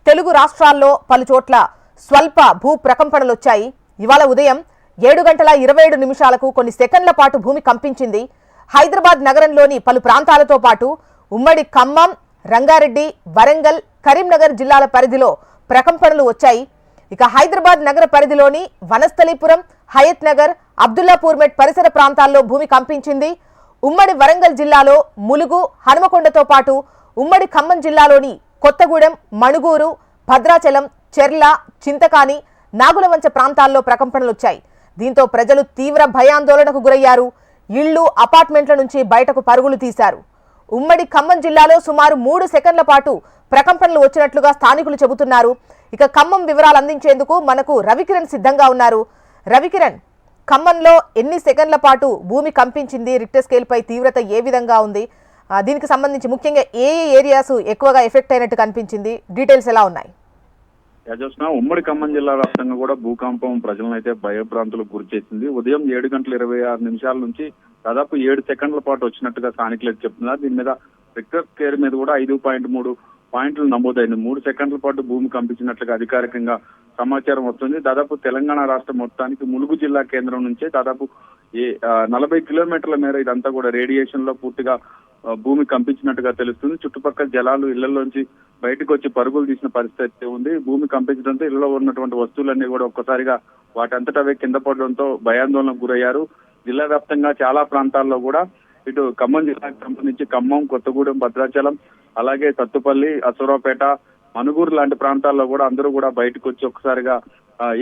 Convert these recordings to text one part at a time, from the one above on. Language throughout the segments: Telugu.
తెలుగు రాష్ట్రాల్లో పలు చోట్ల స్వల్ప భూ ప్రకంపనలు వచ్చాయి. ఇవాళ ఉదయం 7:27 కొన్ని సెకండ్ల పాటు భూమి కంపించింది. హైదరాబాద్ నగరంలోని పలు ప్రాంతాలతో పాటు ఉమ్మడి ఖమ్మం, రంగారెడ్డి, వరంగల్, కరీంనగర్ జిల్లాల పరిధిలో ప్రకంపనలు వచ్చాయి. ఇక హైదరాబాద్ నగర పరిధిలోని వనస్థలీపురం, హయత్ నగర్, అబ్దుల్లాపూర్ మెట్ పరిసర ప్రాంతాల్లో భూమి కంపించింది. ఉమ్మడి వరంగల్ జిల్లాలో ములుగు, హనుమకొండతో పాటు ఉమ్మడి ఖమ్మం జిల్లాలోని కొత్తగూడెం, మణుగూరు, భద్రాచలం, చెర్ల, చింతకాని, నాగులవంచ ప్రాంతాల్లో ప్రకంపనలు వచ్చాయి. దీంతో ప్రజలు తీవ్ర భయాందోళనకు గురయ్యారు. ఇళ్లు, అపార్ట్మెంట్ల నుంచి బయటకు పరుగులు తీశారు. ఉమ్మడి ఖమ్మం జిల్లాలో సుమారు 3 సెకండ్ల పాటు ప్రకంపనలు వచ్చినట్లుగా స్థానికులు చెబుతున్నారు. ఇక ఖమ్మం వివరాలు అందించేందుకు మనకు రవికిరణ్ సిద్ధంగా ఉన్నారు. రవికిరణ్, ఖమ్మంలో ఎన్ని సెకండ్ల పాటు భూమి కంపించింది? రిక్టర్ స్కేల్ పై తీవ్రత ఏ విధంగా ఉంది? దీనికి సంబంధించి ముఖ్యంగా ఏ ఏరియాస్ ఎక్కువగా ఎఫెక్ట్ అయినట్టు కనిపించింది? డీటెయిల్స్ ఎలా ఉన్నాయి? చూసిన ఉమ్మడి ఖమ్మం జిల్లా వ్యాప్తంగా కూడా భూకంపం ప్రజలను అయితే భయభ్రాంతులకు గురి చేసింది. ఉదయం 7:26 నుంచి దాదాపు 7 సెకండ్ల పాటు వచ్చినట్టుగా స్థానికులు చెప్తున్నారు. దీని మీద రిక్టర్ స్కేల్ మీద కూడా 5.3 పాయింట్లు నమోదైంది. 3 సెకండ్ల పాటు భూమి కంపించినట్లుగా అధికారికంగా సమాచారం వస్తుంది. దాదాపు తెలంగాణ రాష్ట్రం మొత్తానికి ములుగు జిల్లా కేంద్రం నుంచే దాదాపు 40 కిలోమీటర్ల మేర ఇదంతా కూడా రేడియేషన్ లో పూర్తిగా భూమి కంపించినట్టుగా తెలుస్తుంది. చుట్టుపక్కల జలాలు ఇళ్లలోంచి బయటకు వచ్చి పరుగులు తీసిన పరిస్థితి ఉంది. భూమి కంపించడంతో ఇళ్లలో ఉన్నటువంటి వస్తువులన్నీ కూడా ఒక్కసారిగా వాటంతటవే కింద పడడంతో భయాందోళనకు గురయ్యారు. జిల్లా వ్యాప్తంగా చాలా ప్రాంతాల్లో కూడా ఇటు ఖమ్మం జిల్లాకు సంబంధించి ఖమ్మం, కొత్తగూడెం, భద్రాచలం, అలాగే సత్తుపల్లి, అసూరాపేట, మణుగూరు లాంటి ప్రాంతాల్లో కూడా అందరూ కూడా బయటకు వచ్చి ఒక్కసారిగా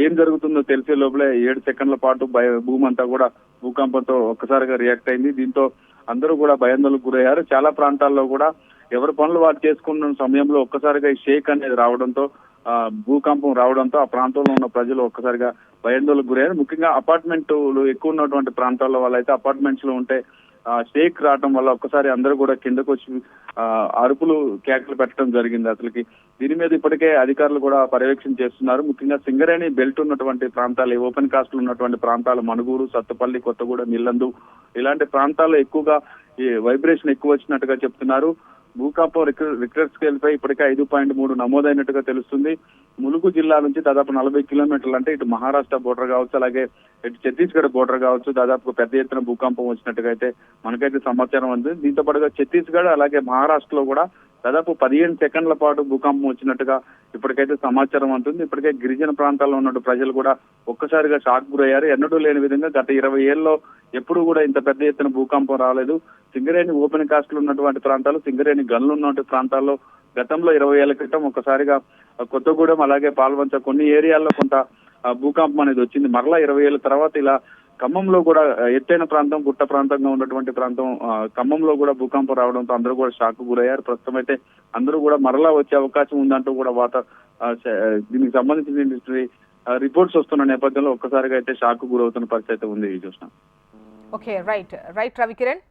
ఏం జరుగుతుందో తెలిసే లోపలే 7 సెకండ్ల పాటు భూమి అంతా కూడా భూకంపంతో ఒక్కసారిగా రియాక్ట్ అయింది. దీంతో అందరూ కూడా భయాందోళనకు గురయ్యారు. చాలా ప్రాంతాల్లో కూడా ఎవరి పనులు వారు చేసుకున్న సమయంలో ఒక్కసారిగా ఈ షేక్ అనేది రావడంతో భూకంపం రావడంతో ఆ ప్రాంతంలో ఉన్న ప్రజలు ఒక్కసారిగా భయాందోళనకు గురయ్యారు. ముఖ్యంగా అపార్ట్మెంట్లు ఎక్కువ ఉన్నటువంటి ప్రాంతాల్లో వాళ్ళైతే అపార్ట్మెంట్స్ లో ఉంటే షేక్ రావడం వల్ల ఒక్కసారి అందరూ కూడా కిందకు వచ్చి అరుపులు, కేకలు పెట్టడం జరిగింది. అసలుకి దీని మీద ఇప్పటికే అధికారులు కూడా పర్యవేక్షణ చేస్తున్నారు. ముఖ్యంగా సింగరేణి బెల్ట్ ఉన్నటువంటి ప్రాంతాలు, ఓపెన్ కాస్ట్లు ఉన్నటువంటి ప్రాంతాలు, మణుగూరు, సత్తుపల్లి, కొత్తగూడెం, ఇల్లందు ఇలాంటి ప్రాంతాల్లో ఎక్కువగా ఈ వైబ్రేషన్ ఎక్కువ వచ్చినట్టుగా చెప్తున్నారు. భూకంపం రిక్టర్ స్కేల్ పై ఇప్పటికే 5.3 నమోదైనట్టుగా తెలుస్తుంది. ములుగు జిల్లా నుంచి దాదాపు 40 కిలోమీటర్లు, అంటే ఇటు మహారాష్ట్ర బోర్డర్ కావచ్చు, అలాగే ఇటు ఛత్తీస్గఢ్ బోర్డర్ కావచ్చు, దాదాపు పెద్ద ఎత్తున భూకంపం వచ్చినట్టుగా అయితే మనకైతే సమాచారం ఉంది. దీంతో పాటుగా ఛత్తీస్గఢ్ అలాగే మహారాష్ట్రలో కూడా దాదాపు 15 సెకండ్ల పాటు భూకంపం వచ్చినట్టుగా ఇప్పటికైతే సమాచారం ఉంటుంది. ఇప్పటికే గిరిజన ప్రాంతాల్లో ఉన్న ప్రజలు కూడా ఒక్కసారిగా షాక్ గురయ్యారు. ఎన్నడూ లేని విధంగా గత 20 ఏళ్ళలో ఎప్పుడు కూడా ఇంత పెద్ద ఎత్తున భూకంపం రాలేదు. సింగరేణి ఓపెన్ కాస్ట్లు ఉన్నటువంటి ప్రాంతాలు, సింగరేణి గనులు ఉన్నటువంటి ప్రాంతాల్లో గతంలో 20 ఏళ్ల క్రితం ఒక్కసారిగా కొత్తగూడెం అలాగే పాల్వంచ కొన్ని ఏరియాల్లో కొంత భూకంపం అనేది వచ్చింది. మరలా 20 ఏళ్ల తర్వాత ఇలా ఖమ్మంలో కూడా ఎత్తైన ప్రాంతం, గుట్ట ప్రాంతంగా ఉన్నటువంటి ప్రాంతం ఖమ్మంలో కూడా భూకంపం రావడంతో అందరూ కూడా షాక్ గురయ్యారు. ప్రస్తుతం అయితే అందరూ కూడా మరలా వచ్చే అవకాశం ఉందంటూ కూడా దీనికి సంబంధించిన రిపోర్ట్స్ వస్తున్న నేపథ్యంలో ఒక్కసారిగా అయితే షాక్ గురవుతున్న పరిస్థితి ఉంది. చూసిన ఓకే, రైట్ రవికిరణ్.